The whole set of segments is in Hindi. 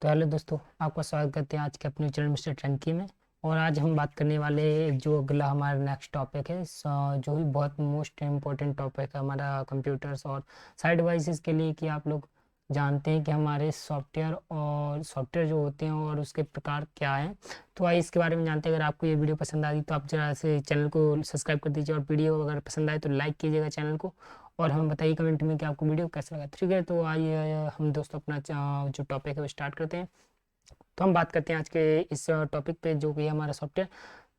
तो हेलो दोस्तों, आपका स्वागत करते हैं आज के अपने चैनल मिस्टर टंकी में। और आज हम बात करने वाले जो अगला हमारा नेक्स्ट टॉपिक है, जो भी बहुत मोस्ट इम्पोर्टेंट टॉपिक है हमारा कंप्यूटर्स और साइड डिवाइसेस के लिए। कि आप लोग जानते हैं कि हमारे सॉफ्टवेयर जो होते हैं और उसके प्रकार क्या हैं। तो आइए इसके बारे में जानते हैं। अगर आपको ये वीडियो पसंद आई तो आप जरा से चैनल को सब्सक्राइब कर दीजिए, और वीडियो अगर पसंद आए तो लाइक कीजिएगा चैनल को। और हमें बताइए कमेंट में कि आपको वीडियो कैसा लगा। ठीक है, तो आइए हम दोस्तों अपना जो टॉपिक है वो स्टार्ट करते हैं। तो हम बात करते हैं आज के इस टॉपिक पे, जो कि है हमारा सॉफ्टवेयर।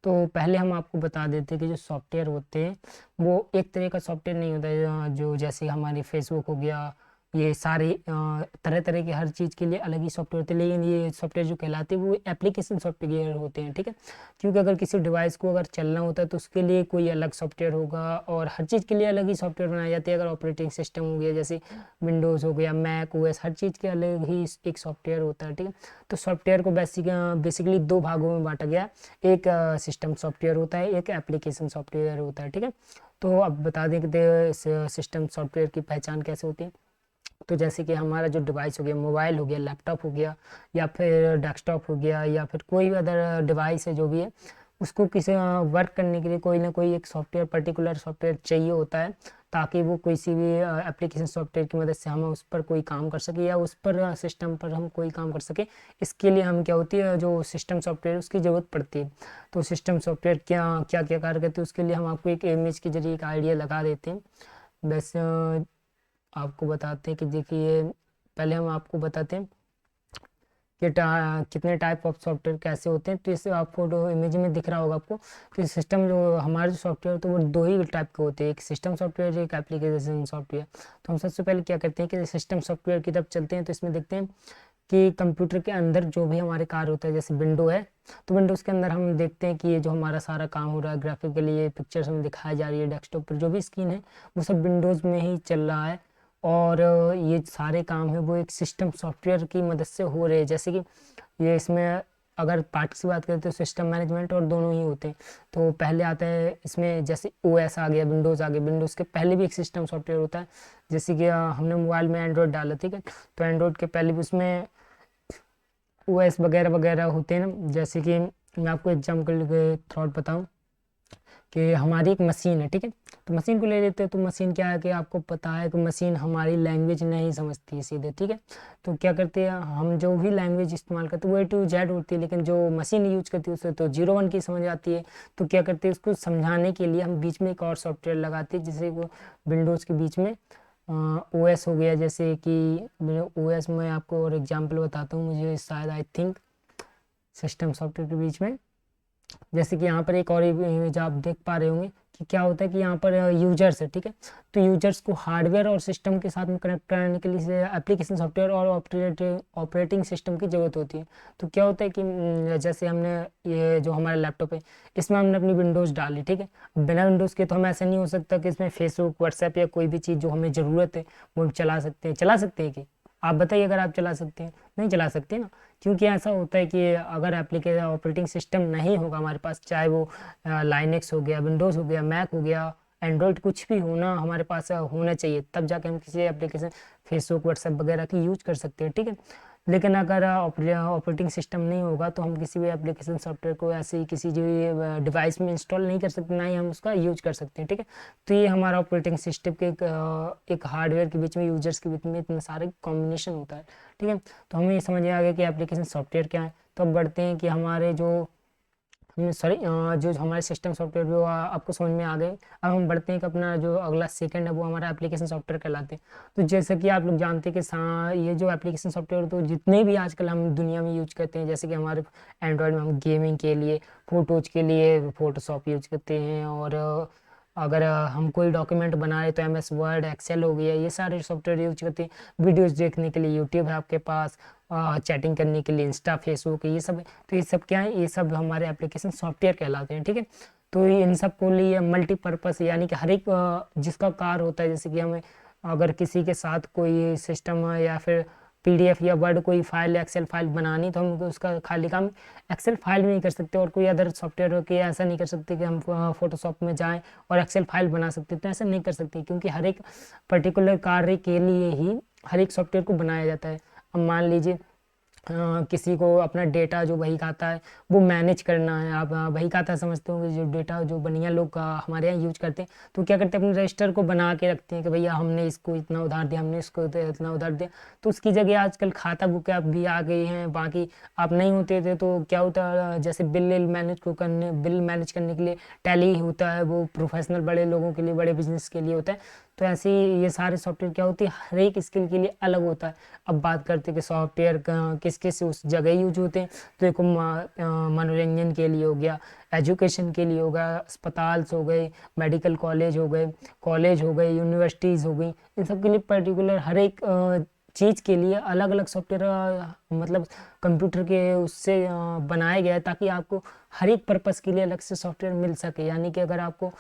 तो पहले हम आपको बता देते हैं कि जो सॉफ्टवेयर होते हैं वो एक तरह का सॉफ्टवेयर नहीं होता है। जो जैसे हमारी फेसबुक हो गया, ये सारे तरह तरह के हर चीज़ के लिए अलग ही सॉफ्टवेयर होते हैं। लेकिन ये सॉफ्टवेयर जो कहलाते हैं वो एप्लीकेशन सॉफ्टवेयर होते हैं। ठीक है, क्योंकि अगर किसी डिवाइस को अगर चलना होता है तो उसके लिए कोई अलग सॉफ्टवेयर होगा, और हर चीज़ के लिए अलग ही सॉफ्टवेयर बनाए जाते हैं। अगर ऑपरेटिंग सिस्टम हो गया, जैसे विंडोज़ हो गया, मैक ओएस, हर चीज़ के अलग ही एक सॉफ्टवेयर होता है। ठीक है, तो सॉफ्टवेयर को बेसिकली दो भागों में बांटा गया है। एक सिस्टम सॉफ्टवेयर होता है, एक एप्लीकेशन सॉफ्टवेयर होता है। ठीक है, तो अब बता दें कि सिस्टम सॉफ्टवेयर की पहचान कैसे होती है। तो जैसे कि हमारा जो डिवाइस हो गया, मोबाइल हो गया, लैपटॉप हो गया, या फिर डेस्कटॉप हो गया, या फिर कोई भी अदर डिवाइस है जो भी है, उसको किसी वर्क करने के लिए कोई ना कोई एक सॉफ्टवेयर, पर्टिकुलर सॉफ्टवेयर चाहिए होता है, ताकि वो किसी भी एप्लीकेशन सॉफ्टवेयर की मदद से हम उस पर कोई काम कर सके, या उस पर सिस्टम पर हम कोई काम कर सके। इसके लिए हम क्या होती है, जो सिस्टम सॉफ्टवेयर उसकी ज़रूरत पड़ती है। तो सिस्टम सॉफ्टवेयर क्या क्या क्या कार्य करते हैं, उसके लिए हम आपको एक इमेज के जरिए एक आइडिया लगा देते हैं। वैसे आपको बताते हैं कि देखिए, पहले हम आपको बताते हैं कि कितने टाइप ऑफ सॉफ्टवेयर कैसे होते हैं। तो इसे आपको जो इमेज में दिख रहा होगा आपको, तो सिस्टम जो हमारे जो सॉफ्टवेयर तो वो दो ही टाइप के होते हैं, एक सिस्टम सॉफ्टवेयर, एक एप्लीकेशन सॉफ्टवेयर। तो हम सबसे पहले क्या करते हैं कि सिस्टम सॉफ्टवेयर की तरफ चलते हैं। तो इसमें देखते हैं कि कंप्यूटर के अंदर जो भी हमारे कार्य होता है, जैसे विंडो है, तो विंडोज़ के अंदर हम देखते हैं कि ये जो हमारा सारा काम हो रहा है, ग्राफिकली ये पिक्चर्स हमें दिखाई जा रही है, डेस्कटॉप पर जो भी स्क्रीन है वो सब विंडोज़ में ही चल रहा है। और ये सारे काम है वो एक सिस्टम सॉफ्टवेयर की मदद से हो रहे हैं। जैसे कि ये इसमें अगर पार्ट्स की बात करें तो सिस्टम मैनेजमेंट और दोनों ही होते हैं। तो पहले आता है इसमें जैसे ओएस आ गया, विंडोज़ आ गया। विंडोज़ के पहले भी एक सिस्टम सॉफ्टवेयर होता है। जैसे कि हमने मोबाइल में एंड्रॉयड डाला, ठीक है, तो एंड्रॉयड के पहले भी उसमें ओएस वगैरह वगैरह होते हैं ना। जैसे कि मैं आपको एग्जाम्पल के थ्रू बताऊँ कि हमारी एक मशीन है, ठीक है, तो मशीन को ले लेते हैं। तो मशीन क्या है कि आपको पता है कि मशीन हमारी लैंग्वेज नहीं समझती है सीधे, ठीक है। तो क्या करते हैं, हम जो भी लैंग्वेज इस्तेमाल करते हैं वो A to Z होती है, लेकिन जो मशीन यूज करती है उसे तो 0 1 की समझ आती है। तो क्या करते हैं, उसको समझाने के लिए हम बीच में एक और सॉफ्टवेयर लगाते हैं, जिसे वो विंडोज़ के बीच में ओएस हो गया। जैसे कि ओएस में आपको और एग्जाम्पल बताता हूँ, मुझे शायद आई थिंक सिस्टम सॉफ्टवेयर के बीच में, जैसे कि यहाँ पर एक और इमेज आप देख पा रहे होंगे कि क्या होता है कि यहाँ पर यूजर्स है, ठीक है। तो यूजर्स को हार्डवेयर और सिस्टम के साथ में कनेक्ट कराने के लिए एप्लीकेशन सॉफ्टवेयर और ऑपरेटिंग सिस्टम की ज़रूरत होती है। तो क्या होता है कि जैसे हमने ये जो हमारा लैपटॉप है, इसमें हमने अपनी विंडोज़ डाली, ठीक है। बिना विंडोज़ के तो हम ऐसा नहीं हो सकता कि इसमें फेसबुक, व्हाट्सएप या कोई भी चीज़ जो हमें ज़रूरत है वो चला सकते हैं। चला सकते हैं कि आप बताइए, अगर आप चला सकते हैं? नहीं चला सकते ना, क्योंकि ऐसा होता है कि अगर एप्लीकेशन ऑपरेटिंग सिस्टम नहीं होगा हमारे पास, चाहे वो लाइनेक्स हो गया, विंडोज़ हो गया, मैक हो गया, एंड्रॉयड, कुछ भी होना हमारे पास होना चाहिए, तब जाके हम किसी एप्लीकेशन फेसबुक, व्हाट्सएप वगैरह की यूज कर सकते हैं, ठीक है। लेकिन अगर ऑपरेटिंग सिस्टम नहीं होगा तो हम किसी भी एप्लीकेशन सॉफ्टवेयर को ऐसे ही किसी जो डिवाइस में इंस्टॉल नहीं कर सकते, ना ही हम उसका यूज कर सकते हैं, ठीक है। तो ये हमारा ऑपरेटिंग सिस्टम के एक हार्डवेयर के बीच में, यूजर्स के बीच में इतना सारे कॉम्बिनेशन होता है, ठीक है। तो हमें ये समझ में आ गया कि एप्लीकेशन सॉफ्टवेयर क्या है। तो अब बढ़ते हैं कि हमारे जो सॉरी जो हमारे सिस्टम सॉफ्टवेयर वो आपको समझ में आ गए। अब हम बढ़ते हैं कि अपना जो अगला सेकंड है वो हमारा एप्लीकेशन सॉफ्टवेयर कहलाते हैं। तो जैसे कि आप लोग जानते हैं कि ये जो एप्लीकेशन सॉफ्टवेयर तो जितने भी आजकल हम दुनिया में यूज करते हैं, जैसे कि हमारे एंड्रॉयड में हम गेमिंग के लिए, फोटोज के लिए फोटोशॉप यूज करते हैं, और अगर हम कोई डॉक्यूमेंट बना रहे तो MS वर्ड, एक्सेल हो गया, ये सारे सॉफ्टवेयर यूज करते हैं। वीडियोस देखने के लिए यूट्यूब है आपके पास, चैटिंग करने के लिए इंस्टा, फेसबुक, ये सब। तो ये सब क्या है, ये सब हमारे एप्लीकेशन सॉफ्टवेयर कहलाते हैं, ठीक है। तो इन सब को लिए मल्टीपर्पज़, यानी कि हर एक जिसका कार्य होता है, जैसे कि हमें अगर किसी के साथ कोई सिस्टम या फिर PDF या वर्ड कोई फाइल, एक्सेल फाइल बनानी, तो हम उसका खाली काम एक्सेल फाइल में नहीं कर सकते, और कोई अदर सॉफ्टवेयर हो के ऐसा नहीं कर सकते कि हम फोटोशॉप में जाएं और एक्सेल फाइल बना सकते, तो ऐसा नहीं कर सकते, क्योंकि हर एक पर्टिकुलर कार्य के लिए ही हर एक सॉफ्टवेयर को बनाया जाता है। अब मान लीजिए किसी को अपना डेटा जो वही खाता है वो मैनेज करना है। आप वही खाता समझते होंगे, जो डेटा जो बनिया लोग हमारे यहाँ यूज करते हैं तो क्या करते हैं, अपने रजिस्टर को बना के रखते हैं कि भैया हमने इसको इतना उधार दिया, हमने इसको इतना उधार दिया। तो उसकी जगह आजकल खाता बुक ऐप भी आ गई हैं। बाकी आप नहीं होते थे तो क्या होता है, जैसे बिल मैनेज करने के लिए टैली होता है, वो प्रोफेशनल बड़े लोगों के लिए, बड़े बिजनेस के लिए होता है। तो ऐसे ही ये सारे सॉफ्टवेयर क्या होती है, हर एक स्किल के लिए अलग होता है। अब बात करते हैं कि सॉफ्टवेयर किस किस उस जगह यूज होते हैं। तो देखो मनोरंजन के लिए हो गया, एजुकेशन के लिए हो गया, अस्पताल हो गए, मेडिकल कॉलेज हो गए, यूनिवर्सिटीज़ हो गई, इन सब के लिए पर्टिकुलर हर एक चीज़ के लिए अलग अलग सॉफ्टवेयर मतलब कंप्यूटर के उससे बनाया गया है, ताकि आपको हर एक पर्पज़ के लिए अलग से सॉफ्टवेयर मिल सके। यानी कि अगर आपको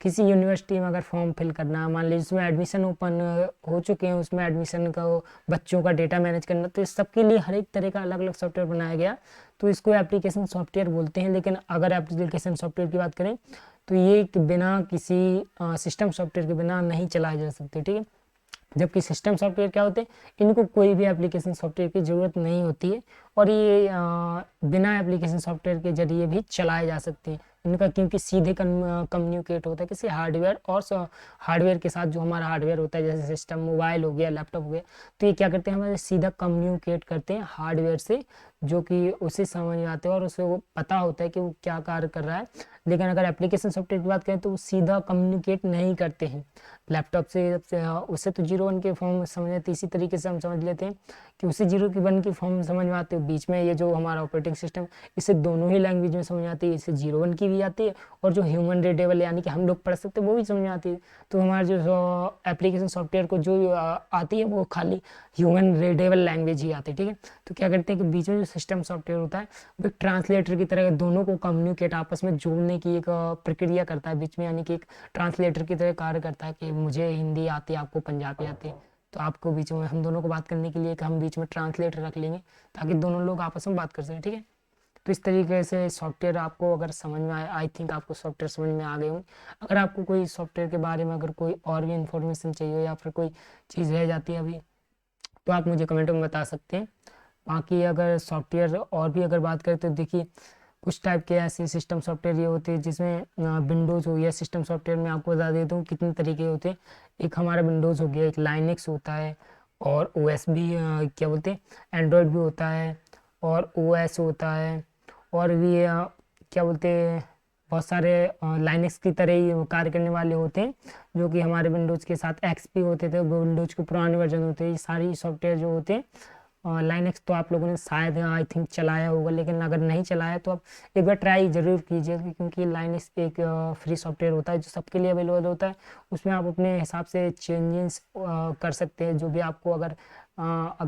किसी यूनिवर्सिटी में अगर फॉर्म फिल करना है, मान लीजिए उसमें एडमिशन ओपन हो चुके हैं, उसमें एडमिशन का बच्चों का डेटा मैनेज करना, तो इस सब के लिए हर एक तरह का अलग अलग सॉफ्टवेयर बनाया गया। तो इसको एप्लीकेशन सॉफ्टवेयर बोलते हैं। लेकिन अगर एप्लीकेशन सॉफ्टवेयर की बात करें तो ये बिना किसी सिस्टम सॉफ्टवेयर के बिना नहीं चलाए जा सकते, ठीक है। जबकि सिस्टम सॉफ्टवेयर क्या होते हैं, इनको कोई भी एप्लीकेशन सॉफ्टवेयर की ज़रूरत नहीं होती है, और ये बिना एप्लीकेशन सॉफ्टवेयर के जरिए भी चलाए जा सकते हैं इनका, क्योंकि सीधे कम्युनिकेट होता है किसी हार्डवेयर और हार्डवेयर के साथ। जो हमारा हार्डवेयर होता है जैसे सिस्टम, मोबाइल हो गया, लैपटॉप हो गया, तो ये क्या करते हैं, हमारे सीधा कम्युनिकेट करते हैं हार्डवेयर से, जो कि उसे समझ में आते हैं और उसे वो पता होता है कि वो क्या कार्य कर रहा है। लेकिन अगर एप्लीकेशन सॉफ्टवेयर की बात करें तो वो सीधा कम्युनिकेट नहीं करते हैं लैपटॉप से उससे तो 0 1 के फॉर्म समझ आते, इसी तरीके से हम समझ लेते हैं कि उससे 0 की 1 की फॉर्म समझ में आते हैं। बीच में ये जो हमारा ऑपरेटिंग सिस्टम, इससे दोनों ही लैंग्वेज में समझ आती है, इससे 0 1 की भी आती है, और जो ह्यूमन रीडेबल यानी कि हम लोग पढ़ सकते हैं वो भी समझ में आती है। तो हमारे जो एप्लीकेशन सॉफ्टवेयर को जो आती है वो खाली ह्यूमन रीडेबल लैंग्वेज ही आती है, ठीक है। तो क्या करते हैं कि बीच में जो सिस्टम सॉफ्टवेयर होता है वो ट्रांसलेटर की तरह दोनों को कम्युनिकेट आपस में जोड़ने की एक प्रक्रिया करता है बीच में, यानी कि एक ट्रांसलेटर की तरह कार्य करता है कि मुझे हिंदी आती है, आपको पंजाबी आती है, तो आपको बीच में हम दोनों को बात करने के लिए एक हम बीच में ट्रांसलेटर रख लेंगे ताकि दोनों लोग आपस में बात कर सकें, ठीक है। तो इस तरीके से सॉफ्टवेयर आपको अगर समझ में आए, आई थिंक आपको सॉफ्टवेयर समझ में आ गए होंगे। अगर आपको कोई सॉफ्टवेयर के बारे में अगर कोई और भी इन्फॉर्मेशन चाहिए या फिर कोई चीज़ रह जाती है अभी, तो आप मुझे कमेंट में बता सकते हैं। बाकी अगर सॉफ्टवेयर और भी अगर बात करें तो देखिए, कुछ टाइप के ऐसे सिस्टम सॉफ्टवेयर ये होते हैं जिसमें विंडोज़ हो गया। सिस्टम सॉफ्टवेयर में आपको बता देता हूँ कितने तरीके होते हैं। एक हमारा विंडोज़ हो गया, एक लाइनक्स होता है, और ओएस भी क्या बोलते हैं, एंड्रॉयड भी होता है, और ओएस होता है, और भी क्या बोलते हैं, बहुत सारे लाइनक्स की तरह ही कार्य करने वाले होते हैं, जो कि हमारे विंडोज़ के साथ एक्सपी होते थे, वो विंडोज़ के पुराने वर्जन होते हैं। ये सारी सॉफ्टवेयर जो होते हैं लाइनक्स तो आप लोगों ने शायद आई थिंक चलाया होगा, लेकिन अगर नहीं चलाया तो आप एक बार ट्राई ज़रूर कीजिएगा, क्योंकि लाइनक्स एक फ्री सॉफ्टवेयर होता है जो सबके लिए अवेलेबल होता है। उसमें आप अपने हिसाब से चेंजेस कर सकते हैं, जो भी आपको अगर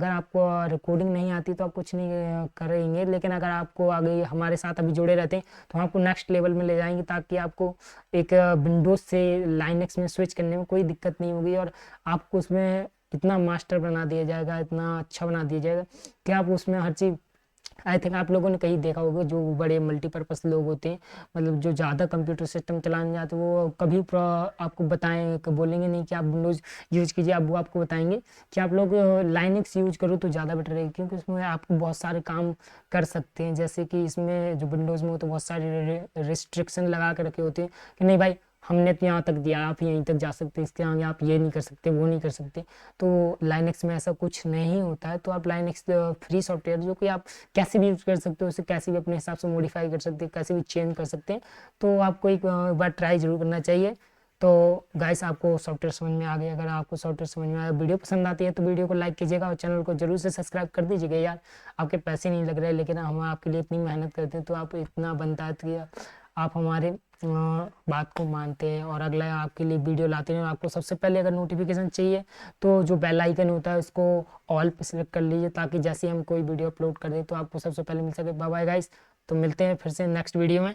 आपको रिकॉर्डिंग नहीं आती तो आप कुछ नहीं करेंगे, लेकिन अगर आपको आगे हमारे साथ अभी जुड़े रहते हैं तो हम आपको नेक्स्ट लेवल में ले जाएंगे, ताकि आपको एक विंडोज़ से लाइनक्स में स्विच करने में कोई दिक्कत नहीं होगी, और आपको उसमें इतना मास्टर बना दिया जाएगा, इतना अच्छा बना दिया जाएगा कि आप उसमें हर चीज़, आई थिंक आप लोगों ने कहीं देखा होगा जो बड़े मल्टीपर्पज़ लोग होते हैं, मतलब जो ज़्यादा कंप्यूटर सिस्टम चलाने जाते हैं, वो कभी आपको बताएं बोलेंगे नहीं कि आप विंडोज़ यूज कीजिए, अब वो आपको बताएंगे कि आप लोग लाइनक्स यूज करो तो ज़्यादा बेटर रहेगी, क्योंकि उसमें आपको बहुत सारे काम कर सकते हैं। जैसे कि इसमें जो विंडोज़ में हो तो बहुत सारे रिस्ट्रिक्शन लगा के रखे होते हैं कि नहीं भाई, हमने तो यहाँ तक दिया, आप यहीं तक जा सकते हैं, इसके आगे आप ये नहीं कर सकते, वो नहीं कर सकते। तो लाइनक्स में ऐसा कुछ नहीं होता है। तो आप लाइनक्स फ्री सॉफ्टवेयर जो कि आप कैसे भी यूज़ कर सकते हो, उसे कैसे भी अपने हिसाब से मॉडिफाई कर सकते हैं, कैसे भी चेंज कर सकते हैं। तो आपको एक बार ट्राई ज़रूर करना चाहिए। तो गाइस, आपको सॉफ्टवेयर समझ में आ गया। अगर आपको सॉफ्टवेयर समझ में आया, वीडियो पसंद आती है तो वीडियो को लाइक कीजिएगा और चैनल को जरूर से सब्सक्राइब कर दीजिएगा। यार आपके पैसे नहीं लग रहे, लेकिन हम आपके लिए इतनी मेहनत करते हैं, तो आप इतना बनता है कि आप हमारे बात को मानते हैं और अगला आपके लिए वीडियो लाते हैं। और आपको सबसे पहले अगर नोटिफिकेशन चाहिए तो जो बेल आइकन होता है उसको ऑल पे सेलेक्ट कर लीजिए, ताकि जैसे हम कोई वीडियो अपलोड कर दें तो आपको सबसे पहले मिल सके। बाय बाय गाइस, तो मिलते हैं फिर से नेक्स्ट वीडियो में।